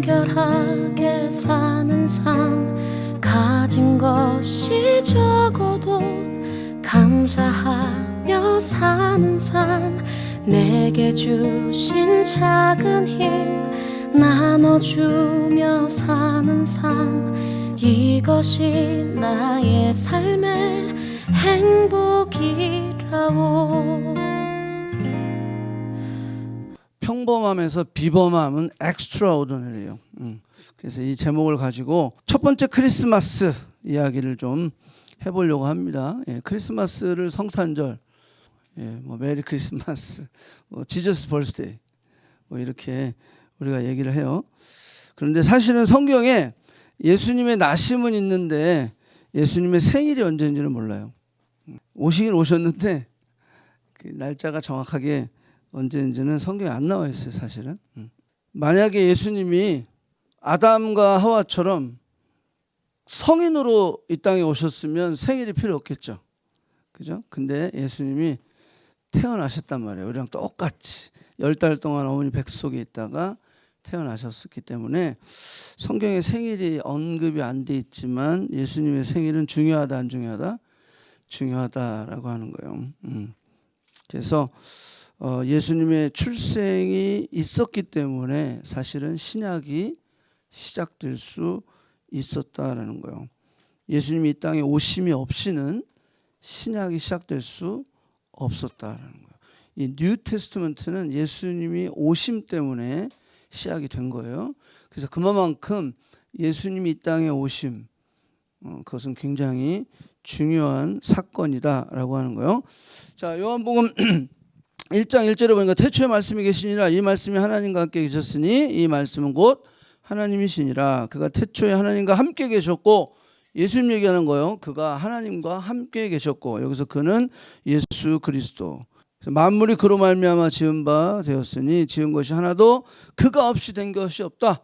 간결하게 사는 삶, 가진 것이 적어도 감사하며 사는 삶, 내게 주신 작은 힘 나눠주며 사는 삶, 이것이 나의 삶의 행복이라오. 평범함에서 비범함은 엑스트라오더너리예요. 그래서 이 제목을 가지고 첫 번째 크리스마스 이야기를 좀 해보려고 합니다. 예, 크리스마스를 성탄절, 뭐 메리 크리스마스, 뭐 지저스 벌스데이, 뭐 이렇게 우리가 얘기를 해요. 그런데 사실은 성경에 예수님의 나심은 있는데 예수님의 생일이 언제인지는 몰라요. 오시긴 오셨는데 그 날짜가 정확하게 언제인지는 성경에 안 나와 있어요, 사실은. 만약에 예수님이 아담과 하와처럼 성인으로 이 땅에 오셨으면 생일이 필요 없겠죠. 그죠? 근데 예수님이 태어나셨단 말이에요. 우리랑 똑같이 10달 동안 어머니 뱃속에 있다가 태어나셨기 때문에 성경에 생일이 언급이 안 돼 있지만 예수님의 생일은 중요하다, 안 중요하다? 중요하다라고 하는 거예요. 그래서 예수님의 출생이 있었기 때문에 사실은 신약이 시작될 수 있었다라는 거예요. 예수님이 이 땅에 오심이 없이는 신약이 시작될 수 없었다라는 거예요. 이 뉴 테스트먼트는 예수님이 오심 때문에 시작이 된 거예요. 그래서 그만큼 예수님이 이 땅에 오심, 그것은 굉장히 중요한 사건이다라고 하는 거예요. 자, 요한복음 1장 1절에 보니까 태초에 말씀이 계시니라, 이 말씀이 하나님과 함께 계셨으니 이 말씀은 곧 하나님이시니라. 그가 태초에 하나님과 함께 계셨고, 예수님 얘기하는 거예요. 그가 하나님과 함께 계셨고, 여기서 그는 예수 그리스도. 만물이 그로 말미암아 지은 바 되었으니 지은 것이 하나도 그가 없이 된 것이 없다.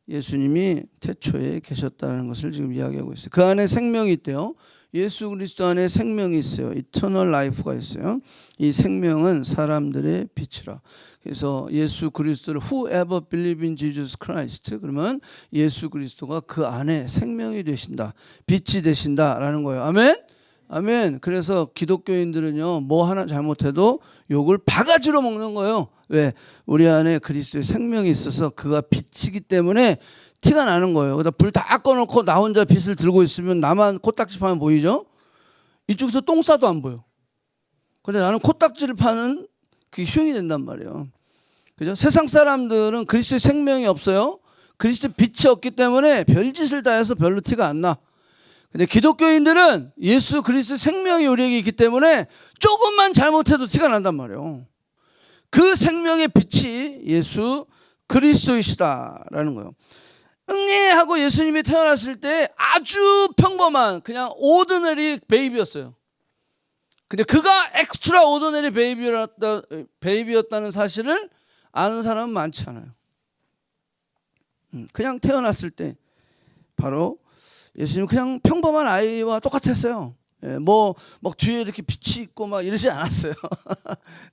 예수님이 태초에 계셨다는 것을 지금 이야기하고 있어요. 그 안에 생명이 있대요. 예수 그리스도 안에 생명이 있어요. 이터널 라이프가 있어요. 이 생명은 사람들의 빛이라. 그래서 예수 그리스도를 whoever believe in Jesus Christ, 그러면 예수 그리스도가 그 안에 생명이 되신다, 빛이 되신다라는 거예요. 아멘. 아멘. 그래서 기독교인들은요, 뭐 하나 잘못해도 욕을 바가지로 먹는 거예요. 왜? 우리 안에 그리스도의 생명이 있어서 그가 빛이기 때문에 티가 나는 거예요. 그러다 불 다 꺼놓고 나 혼자 빛을 들고 있으면 나만 코딱지 파면 보이죠? 이쪽에서 똥 싸도 안 보여. 근데 나는 코딱지를 파는 그게 흉이 된단 말이에요. 그죠? 세상 사람들은 그리스도의 생명이 없어요. 그리스도의 빛이 없기 때문에 별짓을 다 해서 별로 티가 안 나. 근데 기독교인들은 예수 그리스도의 생명이 우리에게 있기 때문에 조금만 잘못해도 티가 난단 말이에요. 그 생명의 빛이 예수 그리스도이시다라는 거예요. 응애하고 예수님이 태어났을 때 아주 평범한 그냥 오드너리 베이비였어요. 근데 그가 엑스트라 오드너리 베이비였다는 사실을 아는 사람은 많지 않아요. 그냥 태어났을 때 바로 예수님은 그냥 평범한 아이와 똑같았어요. 뭐 뒤에 이렇게 빛이 있고 막 이러지 않았어요.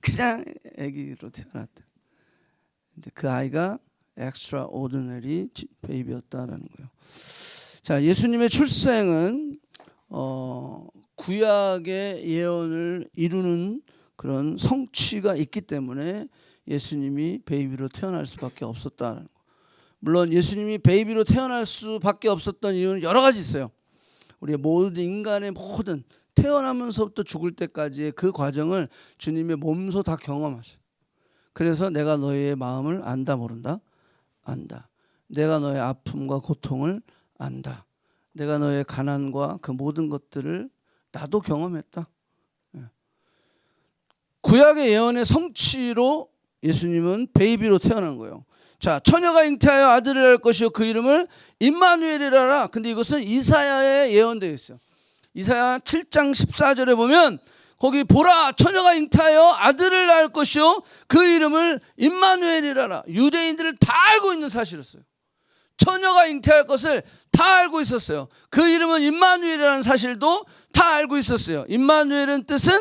그냥 아기로 태어났대. 근데 그 아이가 extraordinary 베이비였다라는 거예요. 자, 예수님의 출생은 구약의 예언을 이루는 그런 성취가 있기 때문에 예수님이 베이비로 태어날 수밖에 없었다는 거. 물론 예수님이 베이비로 태어날 수밖에 없었던 이유는 여러 가지 있어요. 우리 모든 인간의 모든 태어나면서부터 죽을 때까지의 그 과정을 주님의 몸소 다 경험하셔요. 그래서 내가 너희의 마음을 안다 모른다? 안다. 내가 너의 아픔과 고통을 안다. 내가 너의 가난과 그 모든 것들을 나도 경험했다. 구약의 예언의 성취로 예수님은 베이비로 태어난 거예요. 자, 처녀가 잉태하여 아들을 낳을 것이요 그 이름을 임마누엘이라라. 근데 이것은 이사야에 예언되어 있어요. 이사야 7장 14절에 보면 거기 보라, 처녀가 잉태하여 아들을 낳을 것이요 그 이름을 임마누엘이라라. 유대인들을 다 알고 있는 사실이었어요. 처녀가 잉태할 것을 다 알고 있었어요. 그 이름은 임마누엘이라는 사실도 다 알고 있었어요. 임마누엘은 뜻은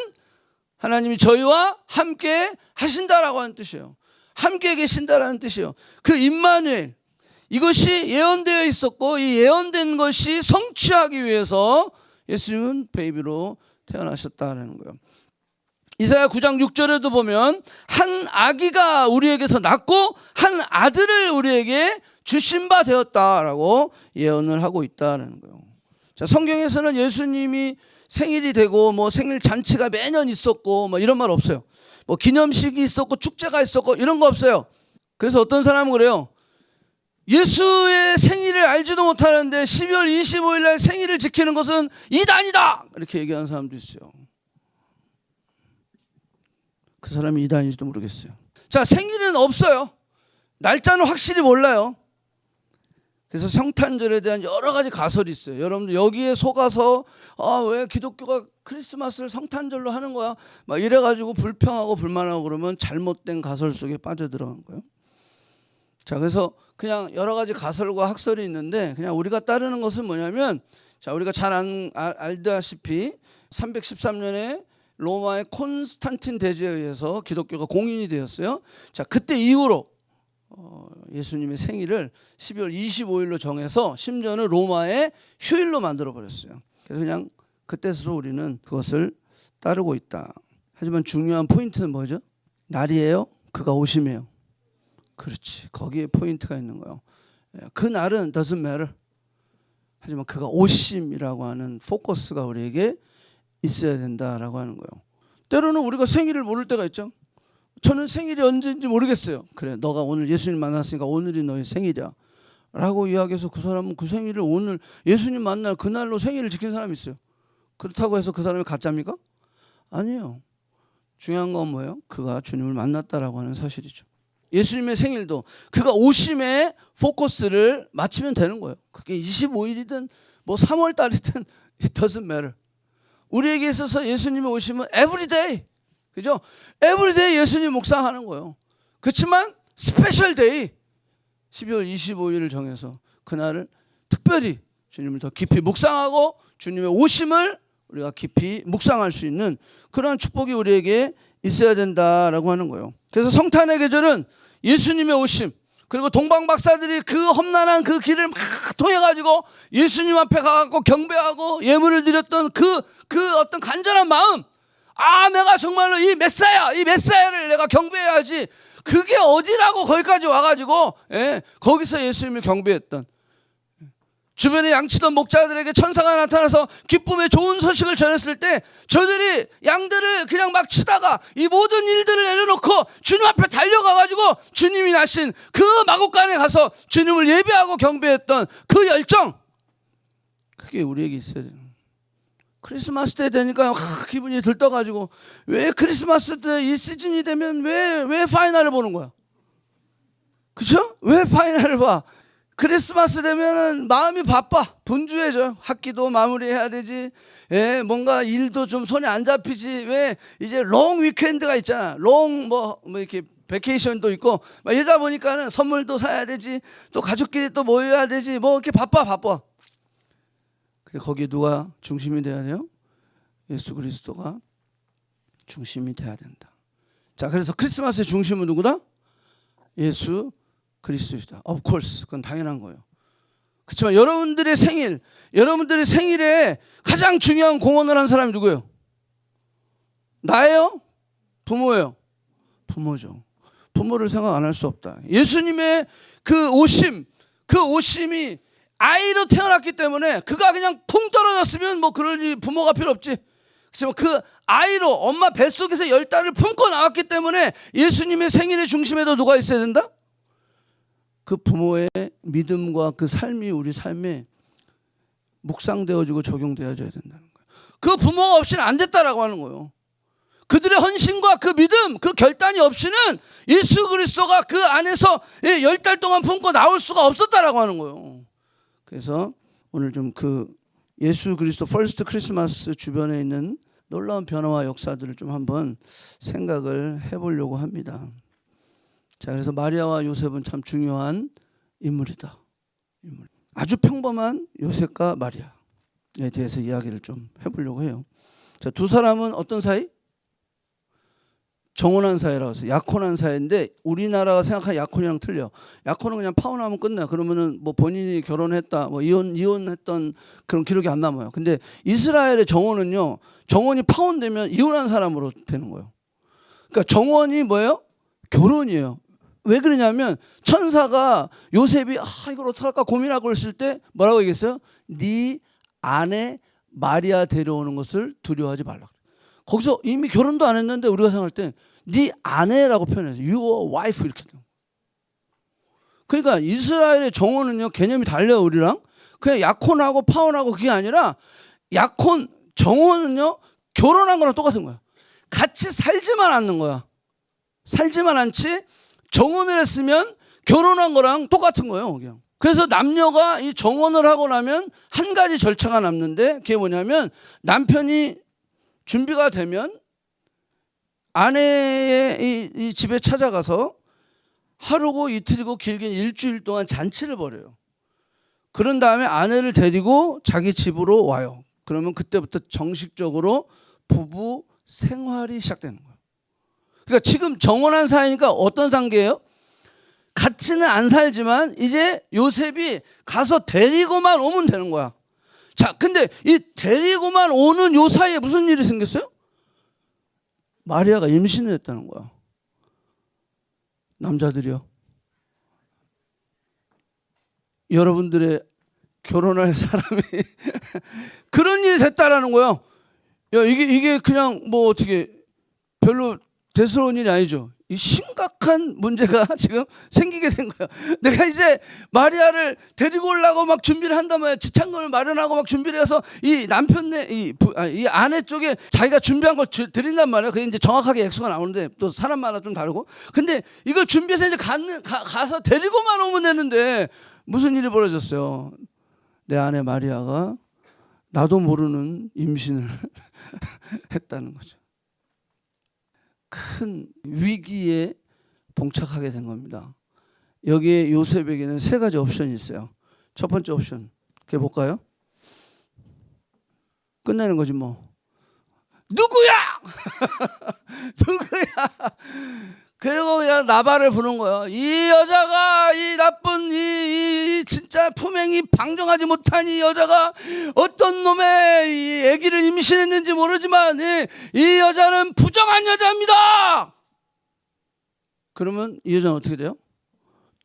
하나님이 저희와 함께 하신다라고 하는 뜻이에요. 함께 계신다라는 뜻이에요. 그 임마누엘, 이것이 예언되어 있었고 이 예언된 것이 성취하기 위해서 예수님은 베이비로 태어나셨다라는 거예요. 이사야 9장 6절에도 보면 한 아기가 우리에게서 낳고 한 아들을 우리에게 주신 바 되었다라고 예언을 하고 있다라는 거예요. 자, 성경에서는 예수님이 생일이 되고 뭐 생일 잔치가 매년 있었고 뭐 이런 말 없어요. 뭐 기념식이 있었고 축제가 있었고 이런 거 없어요. 그래서 어떤 사람은 그래요. 예수의 생일을 알지도 못하는데 12월 25일 날 생일을 지키는 것은 이단이다 이렇게 얘기하는 사람도 있어요. 그 사람이 이단인지도 모르겠어요. 자, 생일은 없어요. 날짜는 확실히 몰라요. 그래서 성탄절에 대한 여러 가지 가설이 있어요. 여러분들 여기에 속아서 왜 기독교가 크리스마스를 성탄절로 하는 거야? 막 이래가지고 불평하고 불만하고 그러면 잘못된 가설 속에 빠져들어간 거예요. 자, 그래서 그냥 여러 가지 가설과 학설이 있는데 그냥 우리가 따르는 것은 뭐냐면, 자, 우리가 잘 알다시피 313년에 로마의 콘스탄틴 대제에 의해서 기독교가 공인이 되었어요. 자, 그때 이후로 예수님의 생일을 12월 25일로 정해서 심지어는 로마의 휴일로 만들어 버렸어요. 그래서 그냥 그때서도 우리는 그것을 따르고 있다. 하지만 중요한 포인트는 뭐죠? 날이에요? 그가 오심이에요. 그렇지. 거기에 포인트가 있는 거예요. 그 날은 doesn't matter. 하지만 그가 오심이라고 하는 포커스가 우리에게 있어야 된다라고 하는 거예요. 때로는 우리가 생일을 모를 때가 있죠. 저는 생일이 언제인지 모르겠어요. 그래, 너가 오늘 예수님 만났으니까 오늘이 너의 생일이야 라고 이야기해서 그 사람은 그 생일을 오늘 예수님 만날 그날로 생일을 지킨 사람이 있어요. 그렇다고 해서 그 사람이 가짜입니까? 아니에요. 중요한 건 뭐예요? 그가 주님을 만났다라고 하는 사실이죠. 예수님의 생일도 그가 오심에 포커스를 맞추면 되는 거예요. 그게 25일이든 뭐 3월 달이든 it doesn't matter. 우리에게 있어서 예수님의 오심은 everyday, 그죠? everyday 예수님 묵상하는 거예요. 그렇지만 스페셜 데이 12월 25일을 정해서 그날을 특별히 주님을 더 깊이 묵상하고 주님의 오심을 우리가 깊이 묵상할 수 있는 그러한 축복이 우리에게 있어야 된다라고 하는 거예요. 그래서 성탄의 계절은 예수님의 오심, 그리고 동방 박사들이 그 험난한 그 길을 막 통해가지고 예수님 앞에 가갖고 경배하고 예물을 드렸던 그 어떤 간절한 마음, 내가 정말로 이 메사야를 내가 경배해야지. 그게 어디라고 거기까지 와가지고 거기서 예수님을 경배했던, 주변에 양치던 목자들에게 천사가 나타나서 기쁨의 좋은 소식을 전했을 때 저들이 양들을 그냥 막 치다가 이 모든 일들을 내려놓고 주님 앞에 달려가가지고 주님이 나신 그 마국간에 가서 주님을 예배하고 경배했던 그 열정, 그게 우리에게 있어야 돼요. 크리스마스 때 되니까 기분이 들떠가지고 왜 크리스마스 때 이 시즌이 되면 왜 파이널을 보는 거야? 그죠? 왜 파이널을 봐? 크리스마스 되면은 마음이 바빠, 분주해져. 학기도 마무리해야 되지. 뭔가 일도 좀 손에 안 잡히지. 왜 이제 롱 위켄드가 있잖아. 롱 뭐 이렇게 베케이션도 있고 막 이러다 보니까는 선물도 사야 되지. 또 가족끼리 또 모여야 되지. 뭐 이렇게 바빠. 거기 누가 중심이 돼야 돼요? 예수 그리스도가 중심이 돼야 된다. 자, 그래서 크리스마스의 중심은 누구다? 예수 그리스도이다. Of course, 그건 당연한 거예요. 그렇지만 여러분들의 생일에 가장 중요한 공헌을 한 사람이 누구예요? 나예요? 부모예요? 부모죠. 부모를 생각 안 할 수 없다. 예수님의 그 오심이 아이로 태어났기 때문에 그가 그냥 쿵 떨어졌으면 뭐 그럴 부모가 필요 없지. 그렇지만 그 아이로 엄마 뱃속에서 10달을 품고 나왔기 때문에 예수님의 생일의 중심에도 누가 있어야 된다? 그 부모의 믿음과 그 삶이 우리 삶에 묵상되어지고 적용되어져야 된다는 거예요. 그 부모가 없이는 안 됐다라고 하는 거예요. 그들의 헌신과 그 믿음, 그 결단이 없이는 예수 그리스도가 그 안에서 10달 동안 품고 나올 수가 없었다라고 하는 거예요. 그래서 오늘 좀 그 예수 그리스도 퍼스트 크리스마스 주변에 있는 놀라운 변화와 역사들을 좀 한번 생각을 해보려고 합니다. 자, 그래서 마리아와 요셉은 참 중요한 인물이다. 아주 평범한 요셉과 마리아에 대해서 이야기를 좀 해보려고 해요. 자, 두 사람은 어떤 사이? 정혼한 사회라고 해서 약혼한 사회인데 우리나라가 생각하는 약혼이랑 틀려. 약혼은 그냥 파혼하면 끝나. 그러면은 뭐 본인이 결혼했다, 뭐 이혼했던 그런 기록이 안 남아요. 근데 이스라엘의 정혼은요, 정혼이 파혼되면 이혼한 사람으로 되는 거예요. 그러니까 정혼이 뭐예요? 결혼이에요. 왜 그러냐면 천사가 요셉이 이걸 어떡할까 고민하고 있을 때 뭐라고 얘기했어요? 네 아내 마리아 데려오는 것을 두려워하지 말라. 거기서 이미 결혼도 안 했는데 우리가 생각할 때 네 아내라고 표현해서 your wife 이렇게 돼요. 그러니까 이스라엘의 정혼은요 개념이 달라요 우리랑. 그냥 약혼하고 파혼하고 그게 아니라 약혼 정혼은요 결혼한 거랑 똑같은 거야. 같이 살지만 않는 거야. 살지만 않지 정혼을 했으면 결혼한 거랑 똑같은 거예요 그냥. 그래서 남녀가 이 정혼을 하고 나면 한 가지 절차가 남는데 그게 뭐냐면 남편이 준비가 되면 아내의 이 집에 찾아가서 하루고 이틀이고 길게 일주일 동안 잔치를 벌여요. 그런 다음에 아내를 데리고 자기 집으로 와요. 그러면 그때부터 정식적으로 부부 생활이 시작되는 거예요. 그러니까 지금 정혼한 사이니까 어떤 단계예요? 같이는 안 살지만 이제 요셉이 가서 데리고만 오면 되는 거야. 자, 근데 이 데리고만 오는 요 사이에 무슨 일이 생겼어요? 마리아가 임신을 했다는 거야. 남자들이요. 여러분들의 결혼할 사람이 그런 일이 됐다라는 거예요. 야, 이게 그냥 뭐 어떻게 별로 대수로운 일이 아니죠. 이 심각한 문제가 지금 생기게 된 거예요. 내가 이제 마리아를 데리고 오려고 막 준비를 한단 말이야. 지창금을 마련하고 막 준비를 해서 이 남편네 이 아내 쪽에 자기가 준비한 걸 드린단 말이야. 그게 이제 정확하게 액수가 나오는데 또 사람마다 좀 다르고. 근데 이걸 준비해서 이제 가서 데리고만 오면 되는데 무슨 일이 벌어졌어요? 내 아내 마리아가 나도 모르는 임신을 했다는 거죠. 큰 위기에 봉착하게 된 겁니다. 여기에 요셉에게는 세 가지 옵션이 있어요. 첫 번째 옵션, 그게 볼까요? 끝내는 거지 뭐. 누구야? 누구야? 그리고 그냥 나발을 부는 거예요. 이 여자가 이 나쁜 이 진짜 품행이 방종하지 못한 이 여자가 어떤 놈의 이 아기를 임신했는지 모르지만 이 여자는 부정한 여자입니다. 그러면 이 여자는 어떻게 돼요?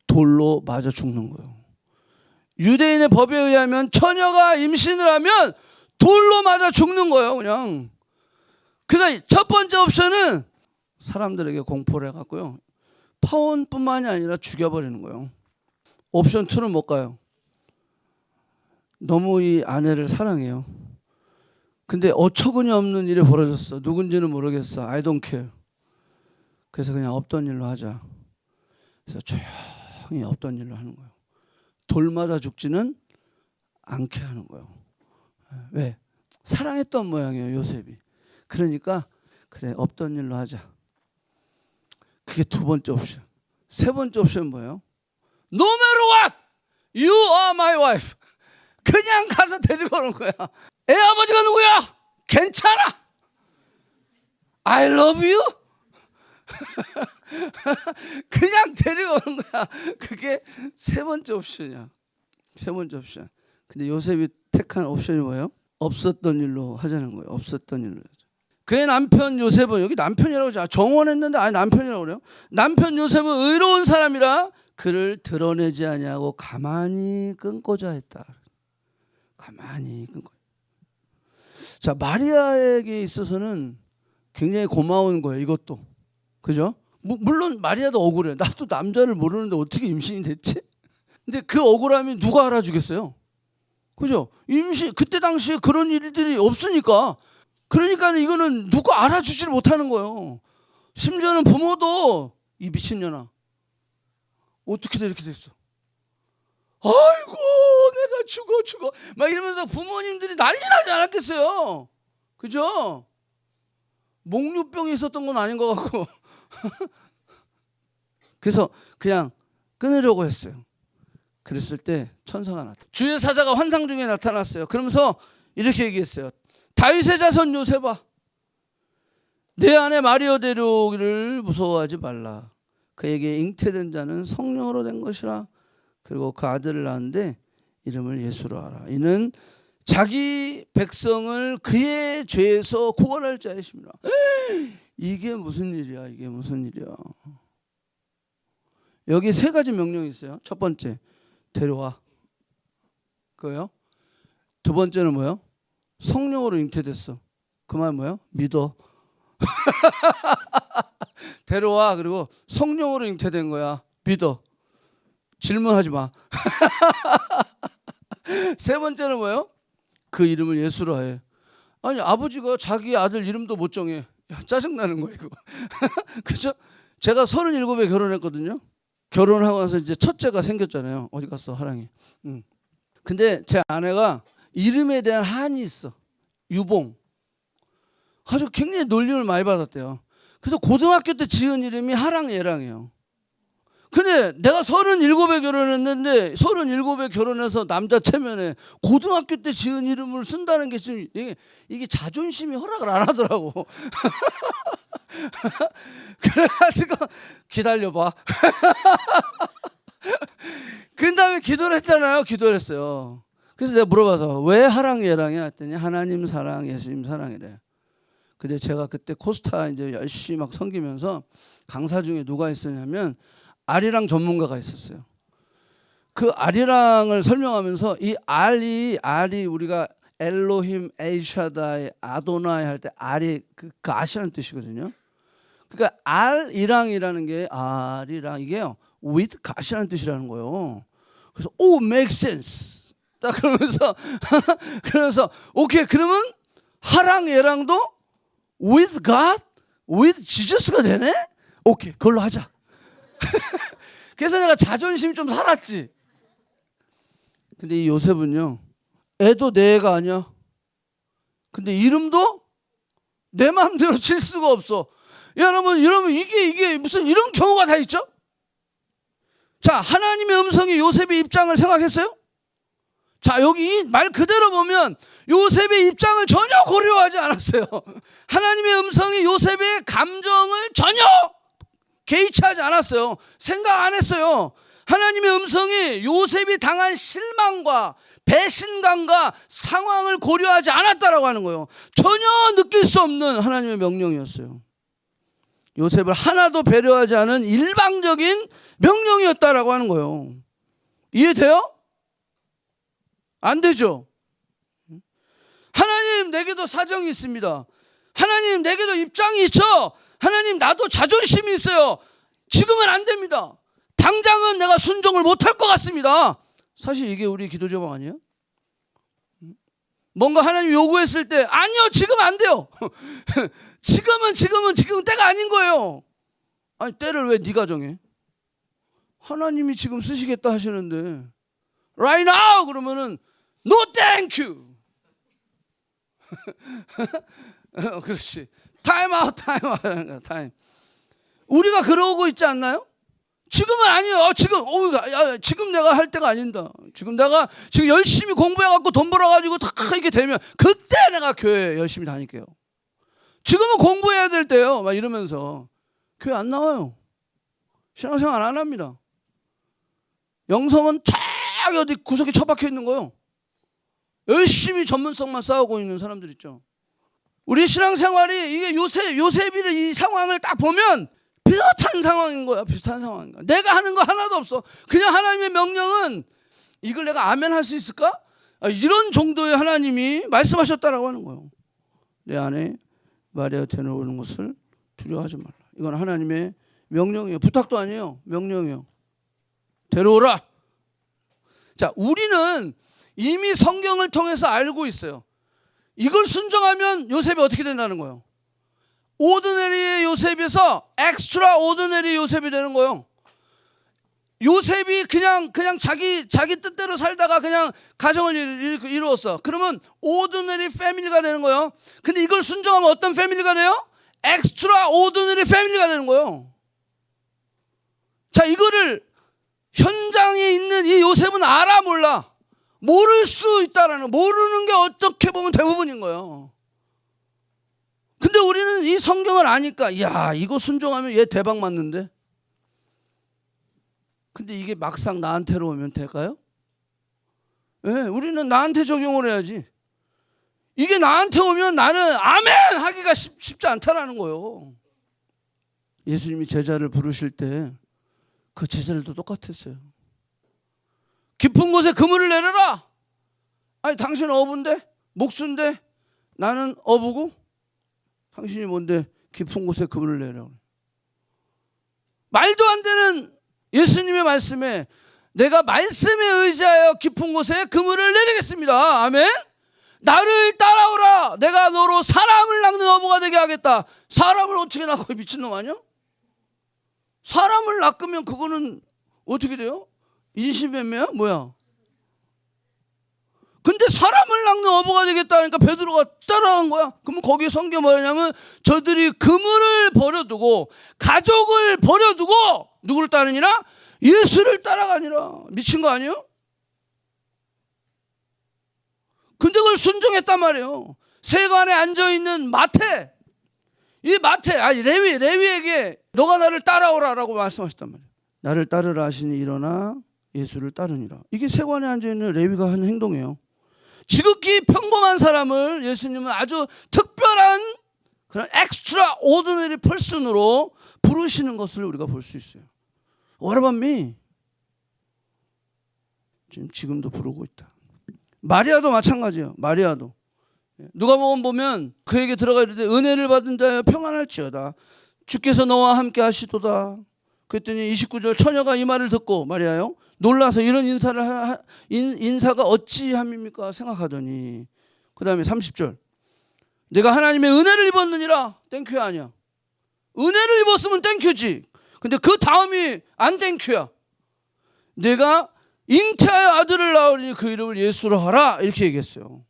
돌로 맞아 죽는 거예요. 유대인의 법에 의하면 처녀가 임신을 하면 돌로 맞아 죽는 거예요 그냥. 그러니까 첫 번째 옵션은 사람들에게 공포를 해갖고요. 파혼뿐만이 아니라 죽여버리는 거예요. 옵션 2는 뭘까요? 너무 이 아내를 사랑해요. 근데 어처구니 없는 일이 벌어졌어. 누군지는 모르겠어. I don't care. 그래서 그냥 없던 일로 하자. 그래서 조용히 없던 일로 하는 거예요. 돌 맞아 죽지는 않게 하는 거예요. 왜? 사랑했던 모양이에요 요셉이. 그러니까 그래 없던 일로 하자. 그게 두 번째 옵션. 세 번째 옵션은 뭐예요? No matter what, you are my wife. 그냥 가서 데리고 오는 거야. 애 아버지가 누구야? 괜찮아. I love you. 그냥 데리고 오는 거야. 그게 세 번째 옵션이야. 세 번째 옵션. 근데 요셉이 택한 옵션이 뭐예요? 없었던 일로 하자는 거예요. 없었던 일로. 그의 남편 요셉은 여기 남편이라고 하죠. 정혼했는데 아니 남편이라고 그래요. 남편 요셉은 의로운 사람이라 그를 드러내지 아니하고 가만히 끊고자 했다. 가만히 끊고. 자, 마리아에게 있어서는 굉장히 고마운 거예요. 이것도. 그죠? 물론 마리아도 억울해. 나도 남자를 모르는데 어떻게 임신이 됐지? 근데 그 억울함이 누가 알아주겠어요? 그죠? 임신 그때 당시에 그런 일들이 없으니까. 그러니까 이거는 누가 알아주지를 못하는 거예요. 심지어는 부모도 이 미친년아 어떻게 이렇게 됐어? 아이고 내가 죽어 막 이러면서 부모님들이 난리 나지 않았겠어요. 그죠? 목류병이 있었던 건 아닌 것 같고 그래서 그냥 끊으려고 했어요. 그랬을 때 천사가 나타났어요. 주의 사자가 환상 중에 나타났어요. 그러면서 이렇게 얘기했어요. 다윗의 자손 요셉아, 내 안에 마리아 데려오기를 무서워하지 말라. 그에게 잉태된 자는 성령으로 된 것이라. 그리고 그 아들을 낳았는데 이름을 예수로 하라. 이는 자기 백성을 그의 죄에서 구원할 자이십니다. 이게 무슨 일이야? 이게 무슨 일이야? 여기 세 가지 명령이 있어요. 첫 번째, 데려와. 그거요. 두 번째는 뭐요? 성령으로 잉태됐어. 그 말 뭐예요? 믿어. 데려와. 그리고 성령으로 잉태된 거야. 믿어. 질문하지 마. 세 번째는 뭐예요? 그 이름을 예수로 해. 아니, 아버지가 자기 아들 이름도 못 정해. 야, 짜증나는 거야 이거. 그죠? 제가 37에 결혼했거든요. 결혼하고 나서 이제 첫째가 생겼잖아요. 어디 갔어 하랑이. 근데 제 아내가 이름에 대한 한이 있어. 유봉. 아주 굉장히 놀림을 많이 받았대요. 그래서 고등학교 때 지은 이름이 하랑 예랑이에요. 근데 내가 37에 결혼했는데 37에 결혼해서 남자 체면에 고등학교 때 지은 이름을 쓴다는 게 지금 이게 자존심이 허락을 안 하더라고. 그래가지고 기다려봐. 그 다음에 기도를 했잖아요. 기도를 했어요. 그래서 내가 물어봐서 왜 하랑 예랑이야 했더니 하나님 사랑 예수님 사랑이래. 근데 제가 그때 코스타 이제 열심히 막 섬기면서 강사 중에 누가 있었냐면 아리랑 전문가가 있었어요. 그 아리랑을 설명하면서 이 알이 우리가 엘로힘, 에이샤다이, 아도나이 할 때 알이 그 아시라는 뜻이거든요. 그러니까 알이랑이라는 게 알이랑 이게요 with 가시라는 뜻이라는 거예요. 그래서 오 make sense. 딱 그러면서 그래서 오케이 그러면 하랑 예랑도 with God, with Jesus가 되네. 오케이 그걸로 하자. 그래서 내가 자존심이 좀 살았지. 근데 이 요셉은요 애도 내 애가 아니야. 근데 이름도 내 마음대로 칠 수가 없어. 여러분 이게 무슨 이런 경우가 다 있죠? 자, 하나님의 음성이 요셉의 입장을 생각했어요? 자, 여기 말 그대로 보면 요셉의 입장을 전혀 고려하지 않았어요. 하나님의 음성이 요셉의 감정을 전혀 개의치하지 않았어요. 생각 안 했어요. 하나님의 음성이 요셉이 당한 실망과 배신감과 상황을 고려하지 않았다라고 하는 거예요. 전혀 느낄 수 없는 하나님의 명령이었어요. 요셉을 하나도 배려하지 않은 일방적인 명령이었다라고 하는 거예요. 이해돼요? 안 되죠? 하나님 내게도 사정이 있습니다. 하나님 내게도 입장이 있죠. 하나님 나도 자존심이 있어요. 지금은 안 됩니다. 당장은 내가 순종을 못할 것 같습니다. 사실 이게 우리 기도 제목 아니에요? 뭔가 하나님 요구했을 때 아니요 지금 안 돼요. 지금은 때가 아닌 거예요. 아니 때를 왜 네가 정해? 하나님이 지금 쓰시겠다 하시는데 right now 그러면은 no thank you. 그렇지. time out. 우리가 그러고 있지 않나요? 지금은 아니에요. 지금 내가 할 때가 아닌다. 지금 열심히 공부해갖고 돈 벌어가지고 다 이게 되면 그때 내가 교회 열심히 다닐게요. 지금은 공부해야 될 때요. 막 이러면서 교회 안 나와요. 신앙생활 안 합니다. 영성은 쫙 어디 구석에 처박혀 있는 거예요. 열심히 전문성만 쌓고 있는 사람들 있죠. 우리 신앙생활이 이게 요셉이 이 상황을 딱 보면 비슷한 상황인 거야. 비슷한 상황인 거야. 내가 하는 거 하나도 없어. 그냥 하나님의 명령은 이걸 내가 아멘 할 수 있을까? 이런 정도의 하나님이 말씀하셨다라고 하는 거예요. 내 안에 마리아 데려오는 것을 두려워하지 말라. 이건 하나님의 명령이에요. 부탁도 아니에요. 명령이에요. 데려오라. 자, 우리는 이미 성경을 통해서 알고 있어요. 이걸 순종하면 요셉이 어떻게 된다는 거예요? 오드네리의 요셉에서 엑스트라 오드네리 요셉이 되는 거예요. 요셉이 그냥 자기 뜻대로 살다가 그냥 가정을 이루었어. 그러면 오드네리 패밀리가 되는 거예요. 근데 이걸 순종하면 어떤 패밀리가 돼요? 엑스트라 오드네리 패밀리가 되는 거예요. 자, 이거를 현장에 있는 이 요셉은 알아 몰라? 모를 수 있다라는, 모르는 게 어떻게 보면 대부분인 거예요. 근데 우리는 이 성경을 아니까 야 이거 순종하면 얘 대박 맞는데. 근데 이게 막상 나한테로 오면 될까요? 예, 우리는 나한테 적용을 해야지. 이게 나한테 오면 나는 아멘 하기가 쉽지 않다라는 거예요. 예수님이 제자를 부르실 때 그 제자들도 똑같았어요. 깊은 곳에 그물을 내려라. 아니 당신은 어부인데 목수인데 나는 어부고 당신이 뭔데 깊은 곳에 그물을 내라. 말도 안 되는 예수님의 말씀에 내가 말씀에 의지하여 깊은 곳에 그물을 내리겠습니다. 아멘. 나를 따라오라. 내가 너로 사람을 낚는 어부가 되게 하겠다. 사람을 어떻게 낚고 미친놈 아니야? 사람을 낚으면 그거는 어떻게 돼요? 인신매매야? 뭐야? 근데 사람을 낚는 어부가 되겠다니까 베드로가 따라간 거야. 그러면 거기에 성경 뭐냐면 저들이 그물을 버려두고 가족을 버려두고 누구를 따르니라? 예수를 따라가니라. 미친 거 아니에요? 근데 그걸 순종했단 말이에요. 세관에 앉아있는 마태, 이 마태, 아니 레위에게 너가 나를 따라오라라고 말씀하셨단 말이에요. 나를 따르라 하시니 일어나 예수를 따르니라. 이게 세관에 앉아있는 레위가 하는 행동이에요. 지극히 평범한 사람을 예수님은 아주 특별한 그런 엑스트라 오디너리 퍼슨으로 부르시는 것을 우리가 볼 수 있어요. What about me? 지금도 부르고 있다. 마리아도 마찬가지예요. 마리아도 누가복음 보면 그에게 들어가 이르되 은혜를 받은 자여 평안할지어다. 주께서 너와 함께 하시도다. 그랬더니 29절 처녀가 이 말을 듣고 마리아요 놀라서 이런 인사가 어찌함입니까 생각하더니 그 다음에 30절 내가 하나님의 은혜를 입었느니라. 땡큐야 아니야. 은혜를 입었으면 땡큐지. 근데 그 다음이 안 땡큐야. 내가 잉태하여 아들을 낳으리니 그 이름을 예수로 하라 이렇게 얘기했어요.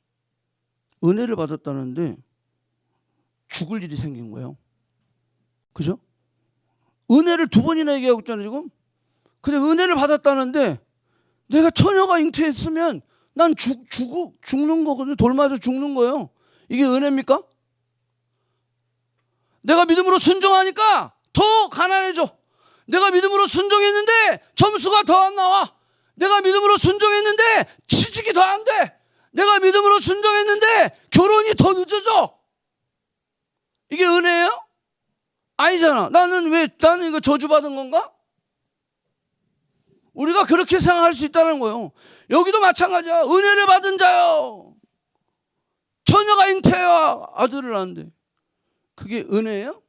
은혜를 받았다는데 죽을 일이 생긴 거예요. 그죠? 은혜를 두 번이나 얘기하고 있잖아요 지금. 근데 은혜를 받았다는데 내가 처녀가 잉태했으면 난 죽는 거거든요. 돌 맞아 죽는 거예요. 이게 은혜입니까? 내가 믿음으로 순종하니까 더 가난해져. 내가 믿음으로 순종했는데 점수가 더 안 나와. 내가 믿음으로 순종했는데 취직이 더 안 돼. 내가 믿음으로 순종했는데 결혼이 더 늦어져. 이게 은혜예요? 아니잖아. 나는 이거 저주받은 건가? 우리가 그렇게 생각할 수 있다는 거예요. 여기도 마찬가지야. 은혜를 받은 자요. 처녀가 잉태해야 아들을 낳는데 그게 은혜예요?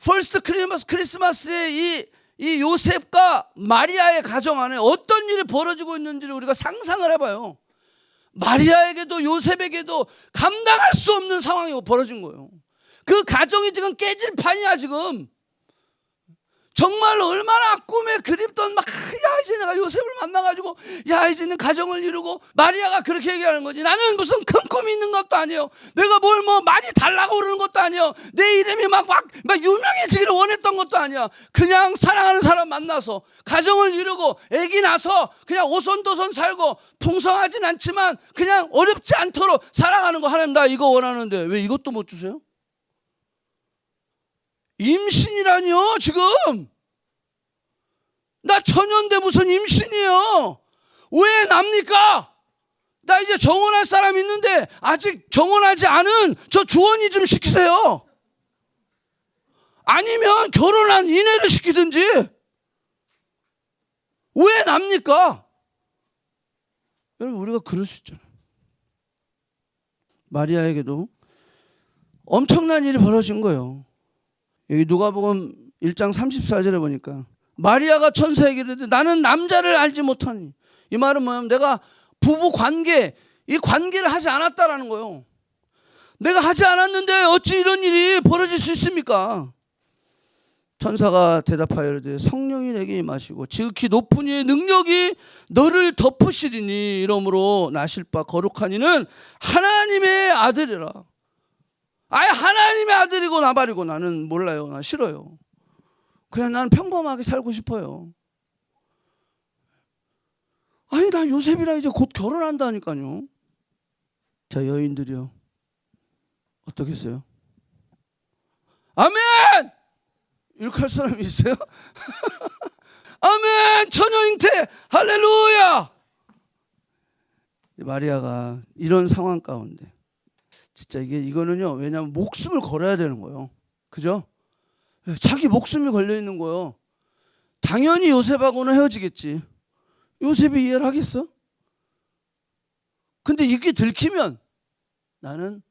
퍼스트 크리스마스의 이 요셉과 마리아의 가정 안에 어떤 일이 벌어지고 있는지를 우리가 상상을 해봐요. 마리아에게도 요셉에게도 감당할 수 없는 상황이 벌어진 거예요. 그 가정이 지금 깨질 판이야 지금. 정말 얼마나 꿈에 그립던 야 이제 내가 요셉을 만나가지고 야 이제는 가정을 이루고 마리아가 그렇게 얘기하는 거지. 나는 무슨 큰 꿈이 있는 것도 아니에요. 내가 뭘 많이 달라고 그러는 것도 아니에요. 내 이름이 막 유명해지기를 원했던 것도 아니야. 그냥 사랑하는 사람 만나서 가정을 이루고 애기 낳아서 그냥 오손도손 살고 풍성하진 않지만 그냥 어렵지 않도록 살아가는 거. 하나님 나 이거 원하는데 왜 이것도 못 주세요? 임신이라니요 지금. 나 처녀인데 무슨 임신이에요. 왜 납니까? 나 이제 정혼할 사람 있는데 아직 정혼하지 않은 저 주원이 좀 시키세요. 아니면 결혼한 이내를 시키든지. 왜 납니까? 여러분 우리가 그럴 수 있잖아요. 마리아에게도 엄청난 일이 벌어진 거예요. 여기 누가복음 1장 34절에 보니까 마리아가 천사에게 이르되 나는 남자를 알지 못하니. 이 말은 뭐냐면 내가 부부 관계, 이 관계를 하지 않았다라는 거예요. 내가 하지 않았는데 어찌 이런 일이 벌어질 수 있습니까? 천사가 대답하여 이르되 성령이 내게 임하시고 지극히 높은 이의 능력이 너를 덮으시리니 이러므로 나실 바 거룩한 이는 하나님의 아들이라. 아예 하나님의 아들이고 나발이고 나는 몰라요. 나 싫어요. 그냥 나는 평범하게 살고 싶어요. 아니 나 요셉이랑 이제 곧 결혼한다니까요. 자 여인들이요. 어떻겠어요? 아멘! 이렇게 할 사람이 있어요? 아멘! 처녀 잉태! 할렐루야! 마리아가 이런 상황 가운데 진짜 이거는요, 왜냐하면 목숨을 걸어야 되는 거예요. 그죠? 자기 목숨이 걸려 있는 거예요. 당연히 요셉하고는 헤어지겠지. 요셉이 이해를 하겠어? 근데 이게 들키면 나는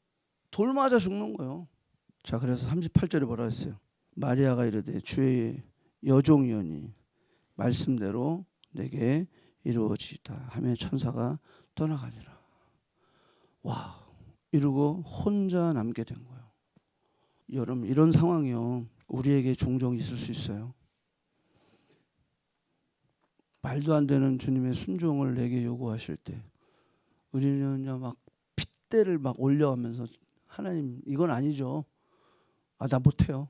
돌 맞아 죽는 거예요. 자, 그래서 38절에 뭐라 했어요? 마리아가 이르되 주의 여종이오니 말씀대로 내게 이루어지이다 하며 천사가 떠나가니라. 와, 이러고 혼자 남게 된 거예요. 여러분, 이런 상황이요, 우리에게 종종 있을 수 있어요. 말도 안 되는 주님의 순종을 내게 요구하실 때 우리는요, 막 핏대를 막 올려가면서 하나님 이건 아니죠. 아, 나 못해요.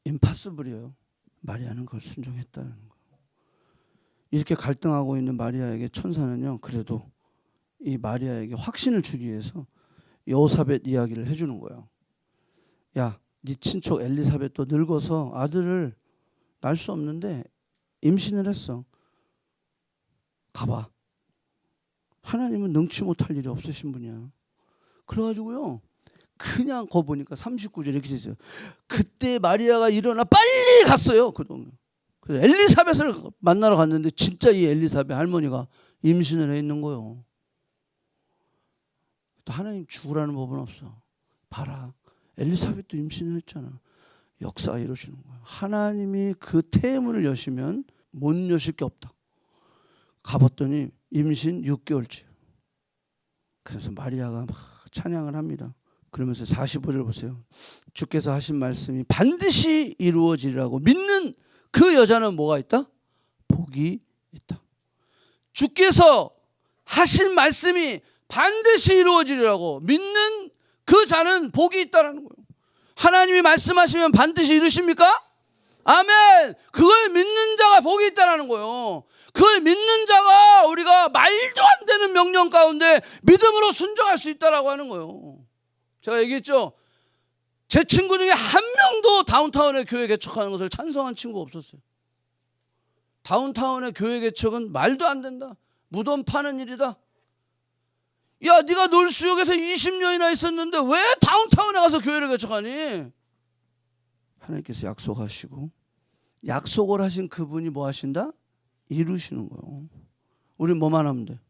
임파서블이에요. 마리아는 그걸 순종했다는 거. 이렇게 갈등하고 있는 마리아에게 천사는요, 그래도 이 마리아에게 확신을 주기 위해서 여호사벳 이야기를 해주는 거예요. 야, 네 친척 엘리사벳도 늙어서 아들을 낳을 수 없는데 임신을 했어. 가봐. 하나님은 능치 못할 일이 없으신 분이야. 그래가지고요, 그냥 거 보니까 39절 이렇게 돼 있어요. 그때 마리아가 일어나 빨리 갔어요. 그래서 엘리사벳을 만나러 갔는데 진짜 이 엘리사벳 할머니가 임신을 해 있는 거예요. 하나님 죽으라는 법은 없어. 봐라, 엘리사벳도 임신을 했잖아. 역사가 이루어지는 거야. 하나님이 그 태문을 여시면 못 여실 게 없다. 가봤더니 임신 6개월째. 그래서 마리아가 막 찬양을 합니다. 그러면서 45절 보세요. 주께서 하신 말씀이 반드시 이루어지리라고 믿는 그 여자는 뭐가 있다? 복이 있다. 주께서 하신 말씀이 반드시 이루어지리라고 믿는 그 자는 복이 있다라는 거예요. 하나님이 말씀하시면 반드시 이루십니까? 아멘. 그걸 믿는 자가 복이 있다라는 거예요. 그걸 믿는 자가 우리가 말도 안 되는 명령 가운데 믿음으로 순종할 수 있다라고 하는 거예요. 제가 얘기했죠. 제 친구 중에 한 명도 다운타운의 교회 개척하는 것을 찬성한 친구가 없었어요. 다운타운의 교회 개척은 말도 안 된다. 무덤 파는 일이다. 야, 네가 놀수역에서 20년이나 있었는데 왜 다운타운에 가서 교회를 개척하니? 하나님께서 약속하시고 약속을 하신 그분이 뭐 하신다? 이루시는 거예요. 우리 뭐만 하면 돼?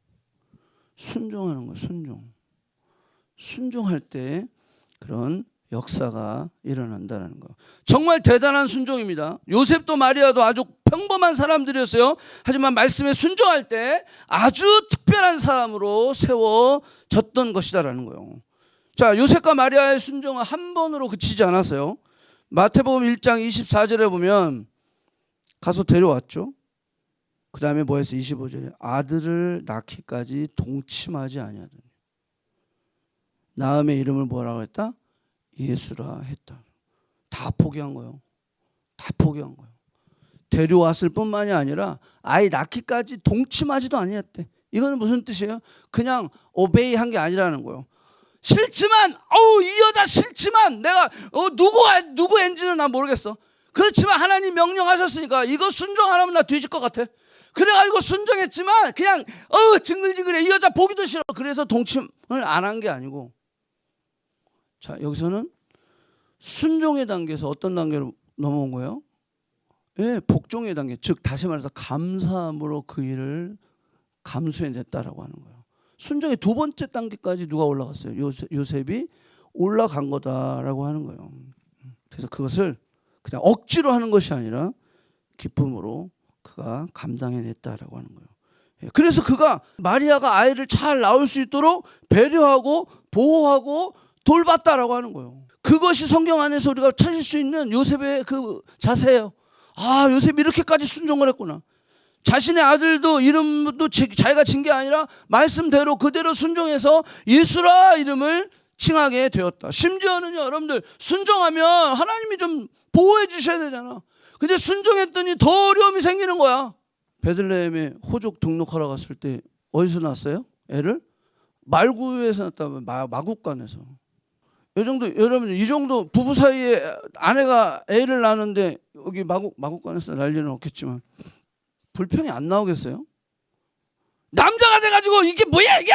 순종하는 거예요. 순종. 순종할 때 그런 역사가 일어난다는 거. 정말 대단한 순종입니다. 요셉도 마리아도 아주 평범한 사람들이었어요. 하지만 말씀에 순종할 때 아주 특별한 사람으로 세워졌던 것이다라는 거예요. 자, 요셉과 마리아의 순종은 한 번으로 그치지 않았어요. 마태복음 1장 24절에 보면 가서 데려왔죠. 그 다음에 뭐 했어요? 25절에 아들을 낳기까지 동침하지 아니하더니 나음의 이름을 뭐라고 했다? 예수라 했다. 다 포기한 거예요. 다 포기한 거예요. 데려왔을 뿐만이 아니라 아이 낳기까지 동침하지도 아니었대. 이거는 무슨 뜻이에요? 그냥 오베이 한 게 아니라는 거예요. 싫지만 이 여자 싫지만 내가 누구 엔지는 난 모르겠어. 그렇지만 하나님 명령하셨으니까 이거 순종 안 하면 나 뒤질 것 같아. 그래가지고 순종했지만 그냥 징글징글해. 이 여자 보기도 싫어. 그래서 동침을 안 한 게 아니고, 자, 여기서는 순종의 단계에서 어떤 단계로 넘어온 거예요? 예, 복종의 단계. 즉 다시 말해서 감사함으로 그 일을 감수해냈다라고 하는 거예요. 순종의 두 번째 단계까지 누가 올라갔어요? 요셉이 올라간 거다라고 하는 거예요. 그래서 그것을 그냥 억지로 하는 것이 아니라 기쁨으로 그가 감당해냈다라고 하는 거예요. 그래서 그가 마리아가 아이를 잘 낳을 수 있도록 배려하고 보호하고 돌봤다라고 하는 거예요. 그것이 성경 안에서 우리가 찾을 수 있는 요셉의 그 자세예요. 아, 요셉이 이렇게까지 순종을 했구나. 자신의 아들도 이름도 자기가 진 게 아니라 말씀대로 그대로 순종해서 예수라 이름을 칭하게 되었다. 심지어는요, 여러분들 순종하면 하나님이 좀 보호해 주셔야 되잖아. 근데 순종했더니 더 어려움이 생기는 거야. 베들레헴에 호족 등록하러 갔을 때 어디서 낳았어요? 애를? 말구에서 낳았다면 마국간에서. 이 정도, 여러분 이 정도 부부 사이에 아내가 애를 낳는데 여기 마구간에서 난리는 없겠지만 불평이 안 나오겠어요? 남자가 돼가지고 이게 뭐야 이게?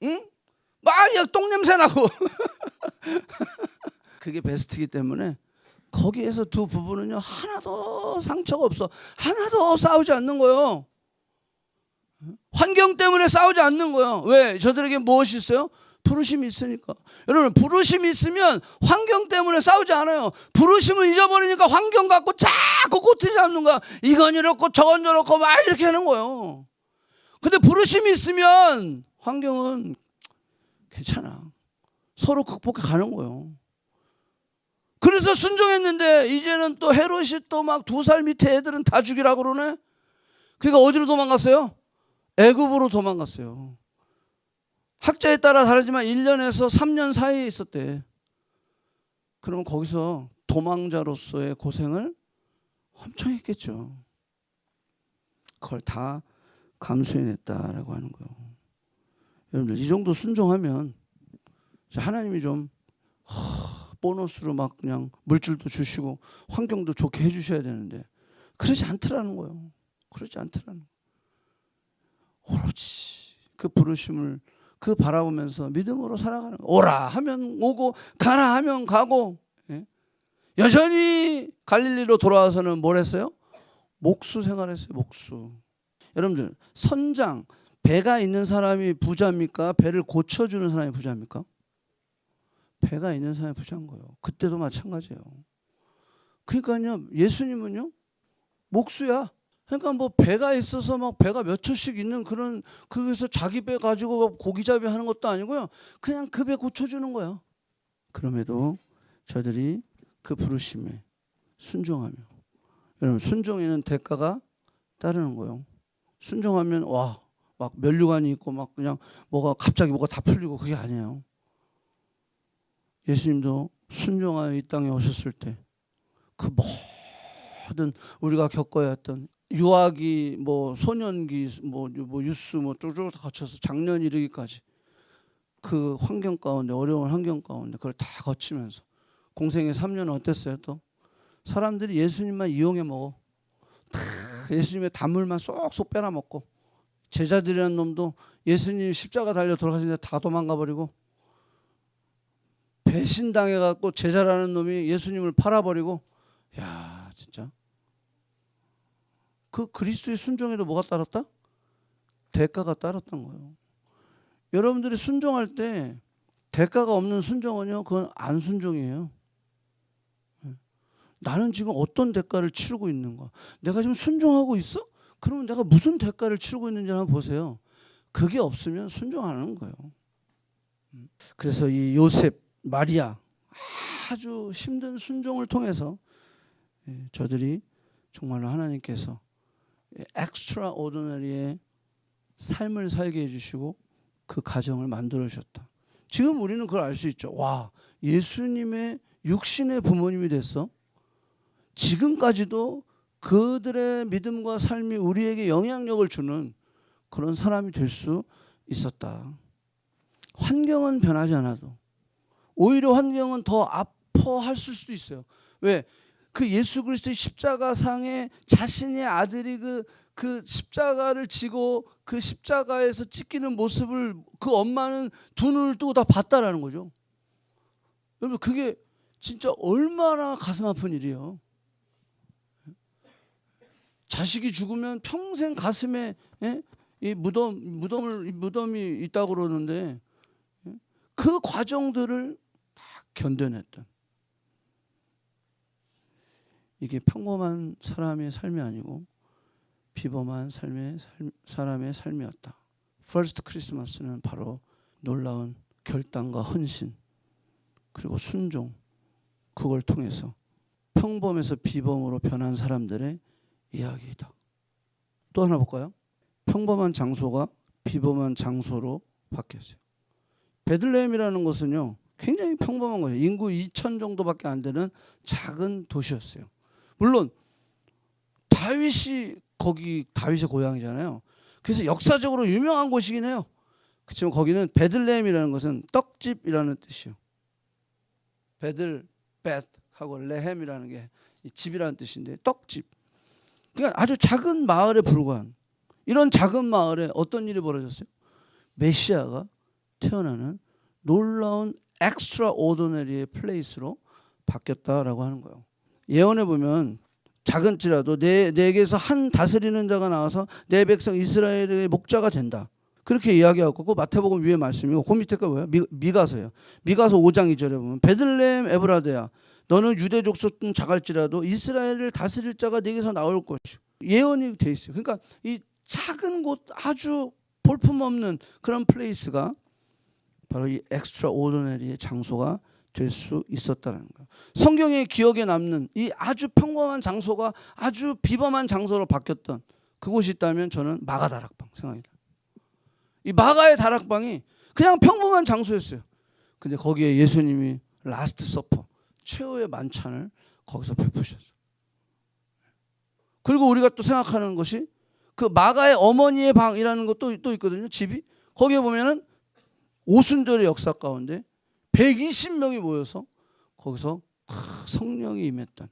응? 막 똥냄새 나고 그게 베스트이기 때문에 거기에서 두 부부는요 하나도 상처가 없어. 하나도 싸우지 않는 거예요. 환경 때문에 싸우지 않는 거예요. 왜? 저들에게 무엇이 있어요? 부르심이 있으니까. 여러분 부르심이 있으면 환경 때문에 싸우지 않아요. 부르심을 잊어버리니까 환경 갖고 자꾸 꼬투리 잡는 거야. 이건 이렇고 저건 저렇고 막 이렇게 하는 거예요. 근데 부르심이 있으면 환경은 괜찮아. 서로 극복해 가는 거예요. 그래서 순종했는데 이제는 또 헤롯이 또 막 2살 밑에 애들은 다 죽이라고 그러네. 그러니까 어디로 도망갔어요? 애굽으로 도망갔어요. 학자에 따라 다르지만 1년에서 3년 사이에 있었대. 그러면 거기서 도망자로서의 고생을 엄청 했겠죠. 그걸 다 감수해냈다라고 하는 거예요. 여러분들 이 정도 순종하면 하나님이 좀 보너스로 막 그냥 물질도 주시고 환경도 좋게 해주셔야 되는데 그러지 않더라는 거예요. 그러지 않더라는 거예요. 오로지 그 부르심을 그 바라보면서 믿음으로 살아가는 거예요. 오라 하면 오고 가라 하면 가고. 예? 여전히 갈릴리로 돌아와서는 뭘 했어요? 목수 생활했어요. 목수. 여러분들 선장 배가 있는 사람이 부자입니까? 배를 고쳐주는 사람이 부자입니까? 배가 있는 사람이 부자인 거예요. 그때도 마찬가지예요. 그러니까요 예수님은요 목수야. 그러니까 뭐 배가 있어서 막 배가 몇 척씩 있는 그런 그래서 자기 배 가지고 고기잡이 하는 것도 아니고요. 그냥 그 배 고쳐주는 거예요. 그럼에도 저들이 그 부르심에 순종하며 여러분 순종에는 대가가 따르는 거예요. 순종하면 와 막 면류관이 있고 막 그냥 뭐가 갑자기 뭐가 다 풀리고 그게 아니에요. 예수님도 순종하여 이 땅에 오셨을 때 그 모든 우리가 겪어야 했던 유아기 뭐 소년기 뭐 유스 뭐 쭉쭉 다 거쳐서 작년 이르기까지 그 환경 가운데 어려운 환경 가운데 그걸 다 거치면서 공생의 3년은 어땠어요? 또 사람들이 예수님만 이용해 먹어. 다 예수님의 단물만 쏙쏙 빼라 먹고 제자들이라는 놈도 예수님 십자가 달려 돌아가시는데 다 도망가 버리고 배신당해 갖고 제자라는 놈이 예수님을 팔아버리고 야 진짜 그 그리스도의 순종에도 뭐가 따랐다? 대가가 따랐던 거예요. 여러분들이 순종할 때 대가가 없는 순종은요 그건 안 순종이에요. 나는 지금 어떤 대가를 치르고 있는가? 내가 지금 순종하고 있어? 그러면 내가 무슨 대가를 치르고 있는지 한번 보세요. 그게 없으면 순종 안 하는 거예요. 그래서 이 요셉, 마리아 아주 힘든 순종을 통해서 저들이 정말로 하나님께서 엑스트라 오더너리의 삶을 살게 해주시고 그 가정을 만들어 주셨다. 지금 우리는 그걸 알 수 있죠. 와, 예수님의 육신의 부모님이 됐어. 지금까지도 그들의 믿음과 삶이 우리에게 영향력을 주는 그런 사람이 될 수 있었다. 환경은 변하지 않아도 오히려 환경은 더 아파했을 수도 있어요. 왜? 그 예수 그리스도의 십자가상에 자신의 아들이 그 십자가를 지고 그 십자가에서 찢기는 모습을 그 엄마는 두 눈을 뜨고 다 봤다라는 거죠. 여러분 그게 진짜 얼마나 가슴 아픈 일이에요. 자식이 죽으면 평생 가슴에 이 무덤이 있다고 그러는데 그 과정들을 다 견뎌냈던 이게 평범한 사람의 삶이 아니고 비범한 사람의 삶이었다. 퍼스트 크리스마스는 바로 놀라운 결단과 헌신 그리고 순종 그걸 통해서 평범에서 비범으로 변한 사람들의 이야기이다. 또 하나 볼까요? 평범한 장소가 비범한 장소로 바뀌었어요. 베들레헴이라는 것은요 굉장히 평범한 거예요. 인구 2,000 정도밖에 안 되는 작은 도시였어요. 물론 다윗이 거기 다윗의 고향이잖아요. 그래서 역사적으로 유명한 곳이긴 해요. 그렇지만 거기는 베들레헴이라는 것은 떡집이라는 뜻이요. 베들, 벳하고 레헴이라는 게 집이라는 뜻인데 떡집. 그러니까 아주 작은 마을에 불과한 이런 작은 마을에 어떤 일이 벌어졌어요? 메시아가 태어나는 놀라운 엑스트라 오더너리의 플레이스로 바뀌었다라고 하는 거예요. 예언에 보면 작은지라도 내게서 한 다스리는 자가 나와서 내 백성 이스라엘의 목자가 된다. 그렇게 이야기하고 그 마태복음 위에 말씀이고 그 밑에 거 뭐예요? 미가서예요. 미가서 5장 2절에 보면 베들레헴 에브라데야 너는 유대 족속은 작을지라도 이스라엘을 다스릴 자가 내게서 나올 것이요. 예언이 돼 있어요. 그러니까 이 작은 곳 아주 볼품없는 그런 플레이스가 바로 이 엑스트라 오더너리의 장소가 될 수 있었다는 거예요. 성경의 기억에 남는 이 아주 평범한 장소가 아주 비범한 장소로 바뀌었던 그곳이 있다면 저는 마가 다락방 생각이 나요. 이 마가의 다락방이 그냥 평범한 장소였어요. 근데 거기에 예수님이 라스트 서퍼 최후의 만찬을 거기서 베푸셨어요. 그리고 우리가 또 생각하는 것이 그 마가의 어머니의 방이라는 것도 또 있거든요. 집이 거기에 보면은 오순절의 역사 가운데 120명이 모여서 거기서 성령이 임했던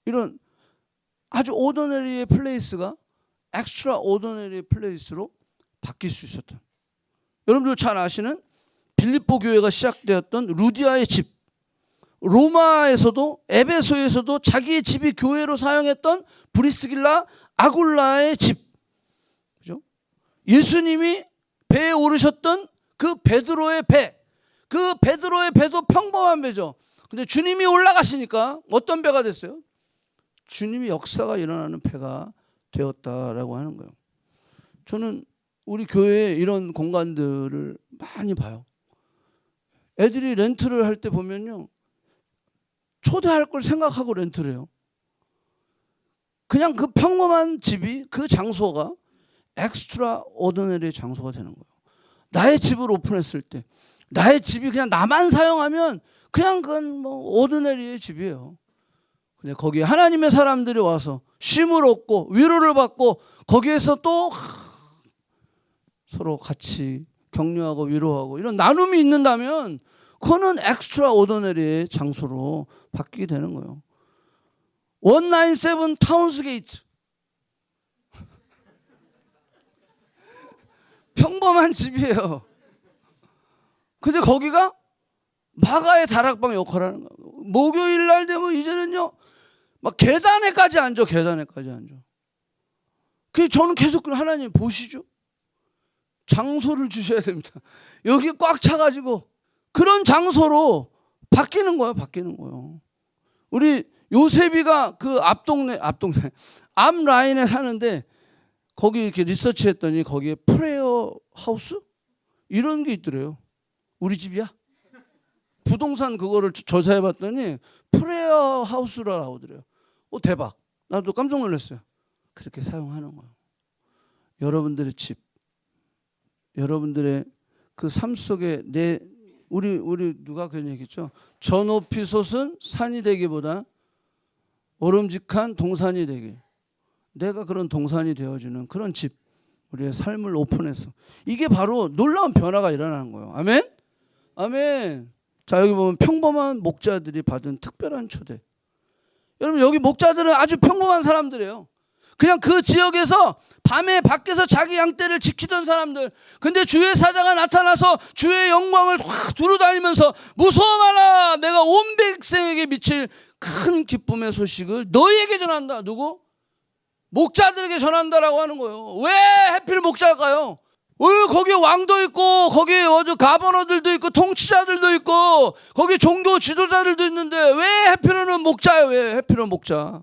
이런 아주 오더너리의 플레이스가 엑스트라 오더너리의 플레이스로 바뀔 수 있었던, 여러분들 잘 아시는 빌립보 교회가 시작되었던 루디아의 집, 로마에서도 에베소에서도 자기의 집이 교회로 사용했던 브리스길라 아굴라의 집, 그죠? 예수님이 배에 오르셨던 그 베드로의 배, 그 베드로의 배도 평범한 배죠. 근데 주님이 올라가시니까 어떤 배가 됐어요? 주님이 역사가 일어나는 배가 되었다라고 하는 거예요. 저는 우리 교회에 이런 공간들을 많이 봐요. 애들이 렌트를 할 때 보면요, 초대할 걸 생각하고 렌트를 해요. 그냥 그 평범한 집이, 그 장소가 엑스트라 오더너리의 장소가 되는 거예요. 나의 집을 오픈했을 때 나의 집이 그냥 나만 사용하면 그냥 그건 뭐 오더너리의 집이에요. 근데 거기에 하나님의 사람들이 와서 쉼을 얻고 위로를 받고 거기에서 또 서로 같이 격려하고 위로하고 이런 나눔이 있는다면 그거는 엑스트라 오더너리의 장소로 바뀌게 되는 거예요. 197 타운스 게이트, 평범한 집이에요. 근데 거기가 마가의 다락방 역할을 하는 거예요. 목요일 날 되면 이제는요 막 계단에까지 앉아. 그래서 저는 계속 하나님 보시죠, 장소를 주셔야 됩니다. 여기 꽉 차가지고 그런 장소로 바뀌는 거예요. 우리 요셉이가 그 앞 라인에 사는데 거기 이렇게 리서치했더니 거기에 프레어 하우스 이런 게 있더래요. 우리 집이야? 부동산 그거를 조사해봤더니 프레어 하우스라 나오더래요. 대박. 나도 깜짝 놀랐어요. 그렇게 사용하는 거예요. 여러분들의 집, 여러분들의 그 삶 속에 우리 누가 그런 얘기했죠? 저 높이 솟은 산이 되기보다 오름직한 동산이 되길. 내가 그런 동산이 되어주는 그런 집, 우리의 삶을 오픈해서 이게 바로 놀라운 변화가 일어나는 거예요. 아멘? 아멘. 자, 여기 보면 평범한 목자들이 받은 특별한 초대. 여러분, 여기 목자들은 아주 평범한 사람들이에요. 그냥 그 지역에서 밤에 밖에서 자기 양떼를 지키던 사람들. 근데 주의 사자가 나타나서 주의 영광을 확 두루다니면서 무서워 마라, 내가 온 백성에게 미칠 큰 기쁨의 소식을 너희에게 전한다. 누구? 목자들에게 전한다라고 하는 거예요. 왜 하필 목자일까요? 거기 왕도 있고 거기 가버너들도 있고 통치자들도 있고 거기 종교 지도자들도 있는데 왜 하필은 목자예요? 왜 하필은 목자?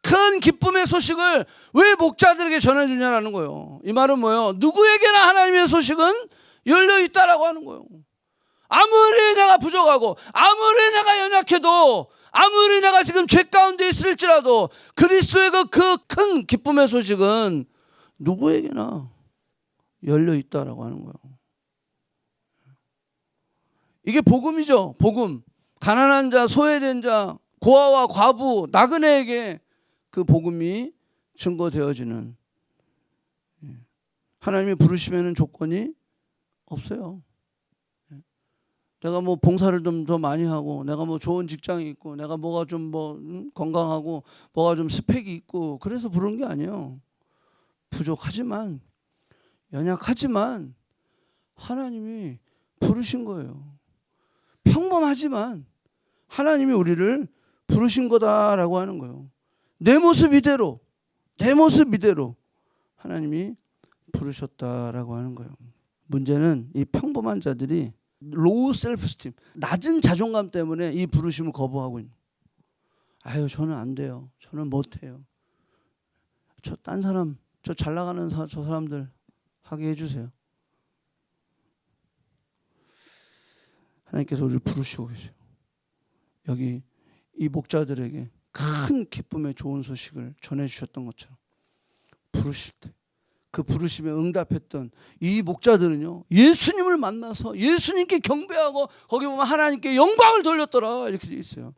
큰 기쁨의 소식을 왜 목자들에게 전해주냐라는 거예요. 이 말은 뭐예요? 누구에게나 하나님의 소식은 열려있다라고 하는 거예요. 아무리 내가 부족하고 아무리 내가 연약해도 아무리 내가 지금 죄 가운데 있을지라도 그리스도의 그 큰 기쁨의 소식은 누구에게나 열려있다라고 하는 거예요. 이게 복음이죠. 복음. 가난한 자, 소외된 자, 고아와 과부, 나그네에게 그 복음이 증거되어지는, 하나님의 부르심에는 조건이 없어요. 내가 뭐 봉사를 좀 더 많이 하고, 내가 뭐 좋은 직장이 있고, 내가 뭐가 좀 뭐 건강하고, 뭐가 좀 스펙이 있고, 그래서 부른 게 아니에요. 부족하지만, 연약하지만 하나님이 부르신 거예요. 평범하지만 하나님이 우리를 부르신 거다라고 하는 거예요. 내 모습 이대로, 내 모습 이대로 하나님이 부르셨다라고 하는 거예요. 문제는 이 평범한 자들이 로우 셀프 스팀, 낮은 자존감 때문에 이 부르심을 거부하고 있는. 아유, 저는 안 돼요. 저는 못 해요. 저 딴 사람, 저 잘 나가는 저 사람들 하게 해주세요. 하나님께서 우리를 부르시고 계세요. 여기 이 목자들에게 큰 기쁨의 좋은 소식을 전해주셨던 것처럼 부르실 때 그 부르심에 응답했던 이 목자들은요, 예수님을 만나서 예수님께 경배하고 거기 보면 하나님께 영광을 돌렸더라 이렇게 되어 있어요.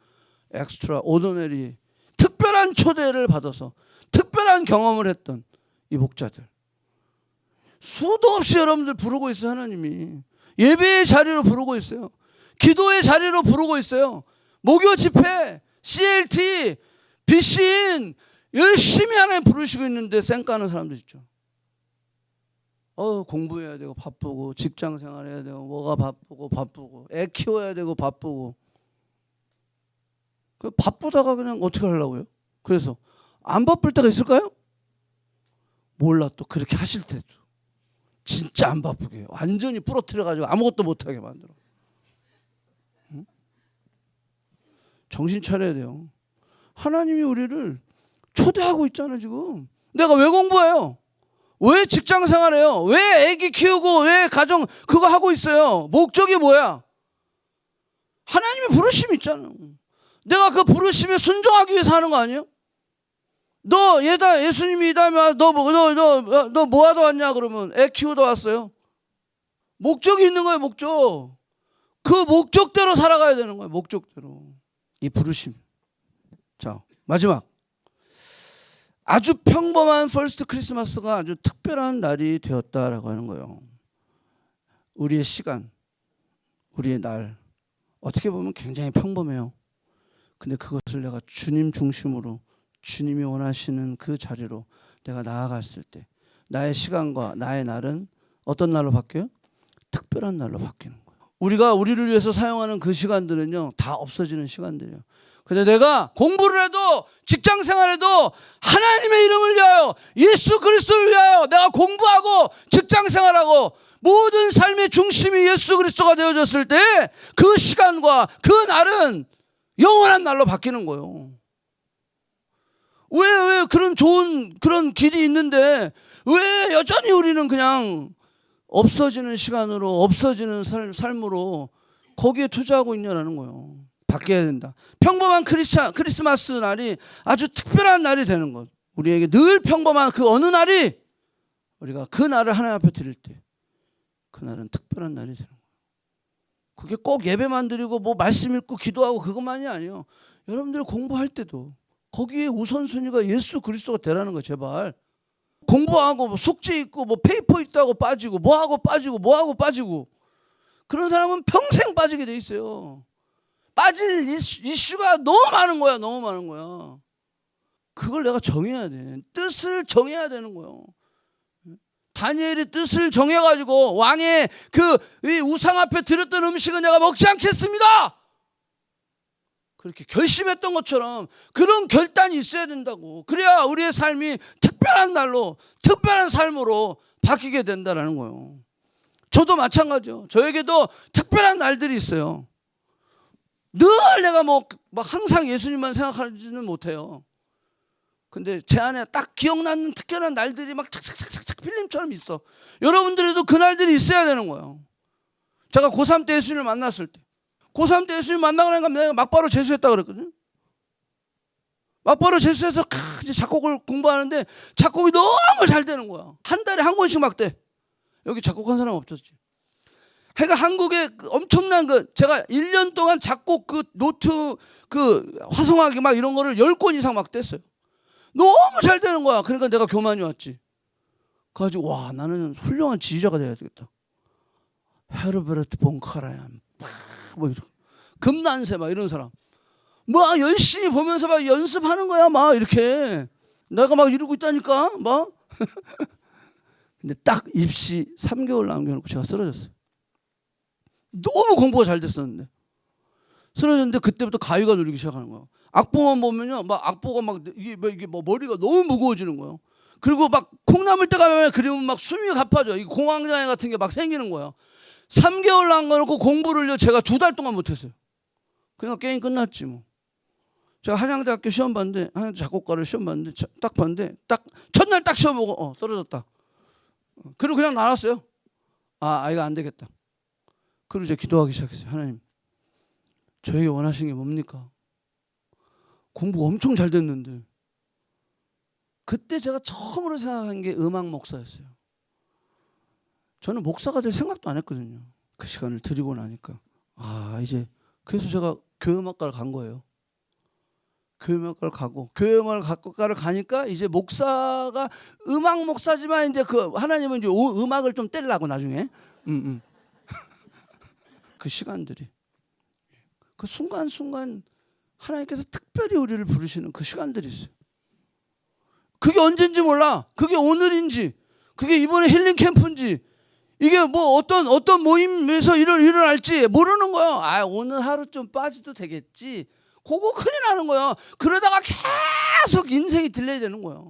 엑스트라 오더너리, 특별한 초대를 받아서 특별한 경험을 했던 이 목자들, 수도 없이 여러분들 부르고 있어요. 하나님이 예배의 자리로 부르고 있어요. 기도의 자리로 부르고 있어요. 목요 집회, CLT, BC인 열심히 하나님 부르시고 있는데 쌩까는 사람들 있죠. 공부해야 되고 바쁘고, 직장 생활해야 되고, 뭐가 바쁘고, 애 키워야 되고 바쁘고. 그 바쁘다가 그냥 어떻게 하려고요? 그래서 안 바쁠 때가 있을까요? 몰라. 또 그렇게 하실 때도 진짜 안 바쁘게 완전히 부러뜨려 가지고 아무것도 못하게 만들어. 응? 정신 차려야 돼요. 하나님이 우리를 초대하고 있잖아요. 지금 내가 왜 공부해요? 왜 직장 생활해요? 왜 애기 키우고 왜 가정 그거 하고 있어요? 목적이 뭐야? 하나님의 부르심이 있잖아요. 내가 그 부르심에 순종하기 위해서 하는 거 아니에요? 너 예수님이 이다면 너 뭐 하다 왔냐? 그러면 애 키우다 왔어요. 목적이 있는 거예요. 목적. 그 목적대로 살아가야 되는 거예요. 목적대로. 이 부르심. 자, 마지막. 아주 평범한 퍼스트 크리스마스가 아주 특별한 날이 되었다라고 하는 거예요. 우리의 시간, 우리의 날, 어떻게 보면 굉장히 평범해요. 근데 그것을 내가 주님 중심으로, 주님이 원하시는 그 자리로 내가 나아갔을 때 나의 시간과 나의 날은 어떤 날로 바뀌어요? 특별한 날로 바뀌는 거예요. 우리가 우리를 위해서 사용하는 그 시간들은요, 다 없어지는 시간들이에요. 근데 내가 공부를 해도, 직장 생활해도 하나님의 이름을 위하여, 예수 그리스도를 위하여 내가 공부하고 직장 생활하고 모든 삶의 중심이 예수 그리스도가 되어졌을 때 그 시간과 그 날은 영원한 날로 바뀌는 거예요. 왜 그런 좋은 그런 길이 있는데 왜 여전히 우리는 그냥 없어지는 시간으로, 없어지는 삶으로 거기에 투자하고 있냐라는 거예요. 바뀌어야 된다. 평범한 크리스마스 날이 아주 특별한 날이 되는 것. 우리에게 늘 평범한 그 어느 날이 우리가 그 날을 하나님 앞에 드릴 때 그날은 특별한 날이 되는 거예요. 그게 꼭 예배만 드리고 뭐 말씀 읽고 기도하고 그것만이 아니에요. 여러분들이 공부할 때도 거기에 우선순위가 예수 그리스도가 되라는 거예요. 제발. 공부하고 뭐 숙제 있고 뭐 페이퍼 있다고 빠지고 뭐하고 빠지고 그런 사람은 평생 빠지게 돼 있어요. 빠질 이슈가 너무 많은 거야. 너무 많은 거야. 그걸 내가 정해야 돼. 뜻을 정해야 되는 거예요. 다니엘이 뜻을 정해가지고 왕의 그 우상 앞에 드렸던 음식은 내가 먹지 않겠습니다. 그렇게 결심했던 것처럼 그런 결단이 있어야 된다고. 그래야 우리의 삶이 특별한 날로, 특별한 삶으로 바뀌게 된다는 거예요. 저도 마찬가지요. 저에게도 특별한 날들이 있어요. 늘 내가 막 항상 예수님만 생각하지는 못해요. 근데 제 안에 딱 기억나는 특별한 날들이 막 착착착착 필름처럼 있어. 여러분들에도 그 날들이 있어야 되는 거예요. 제가 고3 때 예수님을 만났을 때, 고3 때 예수님 만나고 나니까 내가 막바로 재수했다 그랬거든요. 막바로 재수해서 이제 작곡을 공부하는데 작곡이 너무 잘 되는 거야. 한 달에 한 권씩 막 돼. 여기 작곡한 사람 없었지. 그러니까 한국에 엄청난 제가 1년 동안 작곡 노트 화성하기 막 이런 거를 10권 이상 막 뗐어요. 너무 잘 되는 거야. 그러니까 내가 교만이 왔지. 그래가지고 와, 나는 훌륭한 지휘자가 돼야 되겠다. 헤르베르트 본 카라얀 뭐 이런 금난세 막 이런 사람 막 열심히 보면서 막 연습하는 거야 막 이렇게 내가 막 이러고 있다니까 막 근데 딱 입시 3개월 남겨놓고 제가 쓰러졌어요. 너무 공부가 잘 됐었는데 쓰러졌는데 그때부터 가위가 눌리기 시작하는 거예요. 악보만 보면요 막 악보가 막 이게 뭐 머리가 너무 무거워지는 거예요. 그리고 막 콩나물 때 가면 그리면 막 숨이 가빠져. 이 공황장애 같은 게 막 생기는 거예요. 3개월 남겨놓고 공부를요 제가 2달 동안 못했어요. 그냥 게임 끝났지 뭐. 제가 한양대학교 시험 봤는데 한양대 작곡가를 시험 봤는데 딱 봤는데 딱 첫날 딱 시험 보고 떨어졌다. 그리고 그냥 나왔어요. 아이가 안 되겠다. 그리고 이제 기도하기 시작했어요. 하나님 저에게 원하시는 게 뭡니까? 공부 엄청 잘 됐는데 그때 제가 처음으로 생각한 게 음악 목사였어요. 저는 목사가 될 생각도 안 했거든요. 그 시간을 드리고 나니까 이제 그래서 제가 교회음악과를 간 거예요. 교회음악과를 가고 교회음악과를 가니까 이제 목사가 음악 목사지만 이제 그 하나님은 이제 음악을 좀 떼려고 나중에 그 시간들이 그 순간순간 하나님께서 특별히 우리를 부르시는 그 시간들이 있어요. 그게 언젠지 몰라. 그게 오늘인지 그게 이번에 힐링 캠프인지 이게 뭐 어떤 모임에서 일어날지 모르는 거야. 오늘 하루 좀 빠지도 되겠지. 그거 큰일 나는 거야. 그러다가 계속 인생이 딜레이 되는 거야.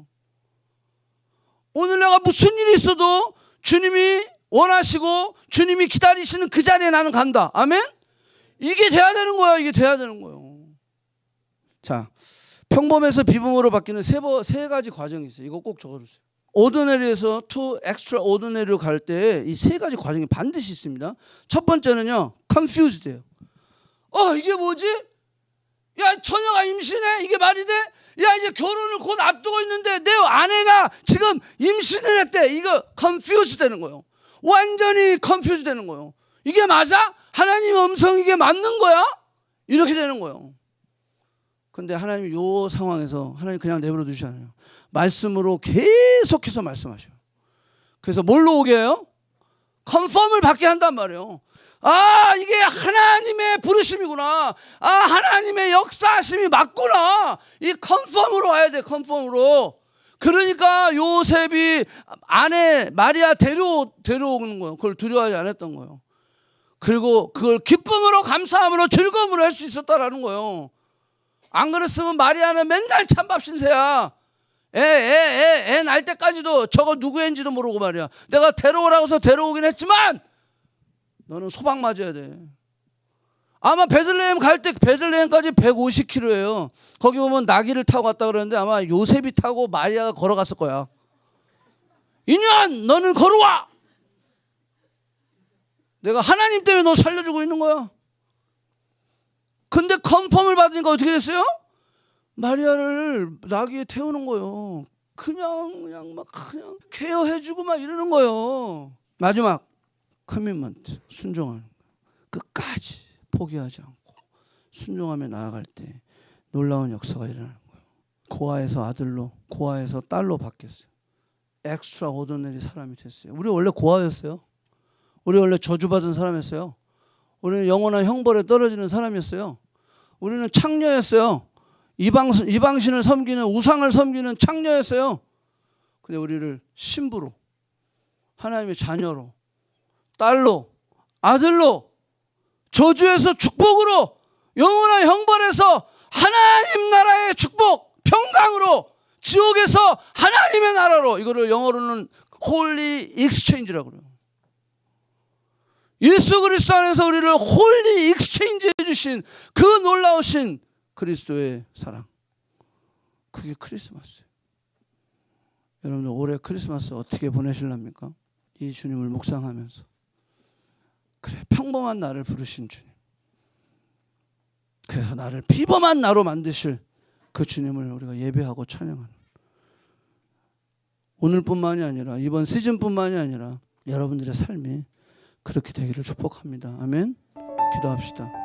오늘 내가 무슨 일이 있어도 주님이 원하시고 주님이 기다리시는 그 자리에 나는 간다. 아멘? 이게 돼야 되는 거야. 이게 돼야 되는 거예요. 자, 평범에서 비범으로 바뀌는 세 가지 과정이 있어요. 이거 꼭 적어주세요. 오더네리에서 투 엑스트라 오더네리로 갈 때 이 세 가지 과정이 반드시 있습니다. 첫 번째는요, confused예요. 이게 뭐지? 야, 처녀가 임신해? 이게 말이 돼? 야, 이제 결혼을 곧 앞두고 있는데 내 아내가 지금 임신을 했대. 이거 confused 되는 거예요. 완전히 confused 되는 거예요. 이게 맞아? 하나님의 음성 이게 맞는 거야? 이렇게 되는 거예요. 근데 하나님이 이 상황에서 하나님 그냥 내버려 두시지 않아요. 말씀으로 계속해서 말씀하셔요. 그래서 뭘로 오게 해요? 컨펌을 받게 한단 말이에요. 이게 하나님의 부르심이구나. 하나님의 역사하심이 맞구나. 이 컨펌으로 와야 돼. 컨펌으로. 그러니까 요셉이 아내 마리아 데려오는 거예요. 그걸 두려워하지 않았던 거예요. 그리고 그걸 기쁨으로 감사함으로 즐거움으로 할 수 있었다라는 거예요. 안 그랬으면 마리아는 맨날 찬밥 신세야. 애 날 때까지도 저거 누구 애인지도 모르고 말이야. 내가 데려오라고 해서 데려오긴 했지만 너는 소방 맞아야 돼. 아마 베들레헴 갈 때 베들레헴까지 150km예요. 거기 보면 나귀를 타고 갔다 그러는데 아마 요셉이 타고 마리아가 걸어갔을 거야. 인연 너는 걸어와. 내가 하나님 때문에 너 살려주고 있는 거야. 근데 컨펌을 받으니까 어떻게 됐어요? 마리아를 나귀에 태우는 거예요. 그냥 케어해주고 막 이러는 거예요. 마지막 커미먼트, 순종하는 거예요. 끝까지 포기하지 않고 순종하며 나아갈 때 놀라운 역사가 일어나는 거예요. 고아에서 아들로, 고아에서 딸로 바뀌었어요. 엑스트라 오더너리 사람이 됐어요. 우리 원래 고아였어요. 우리 원래 저주받은 사람이었어요. 우리는 영원한 형벌에 떨어지는 사람이었어요. 우리는 창녀였어요. 이방신을 섬기는, 우상을 섬기는 창녀였어요. 근데 우리를 신부로, 하나님의 자녀로, 딸로, 아들로, 저주에서 축복으로, 영원한 형벌에서 하나님 나라의 축복, 평강으로, 지옥에서 하나님의 나라로, 이거를 영어로는 홀리 익스체인지라고 그래요. 예수 그리스도 안에서 우리를 홀리 익스체인지 해주신 그 놀라우신 그리스도의 사랑, 그게 크리스마스예요. 여러분들 올해 크리스마스 어떻게 보내실랍니까? 이 주님을 묵상하면서 그래, 평범한 나를 부르신 주님, 그래서 나를 비범한 나로 만드실 그 주님을 우리가 예배하고 찬양하는, 오늘뿐만이 아니라 이번 시즌뿐만이 아니라 여러분들의 삶이 그렇게 되기를 축복합니다. 아멘. 기도합시다.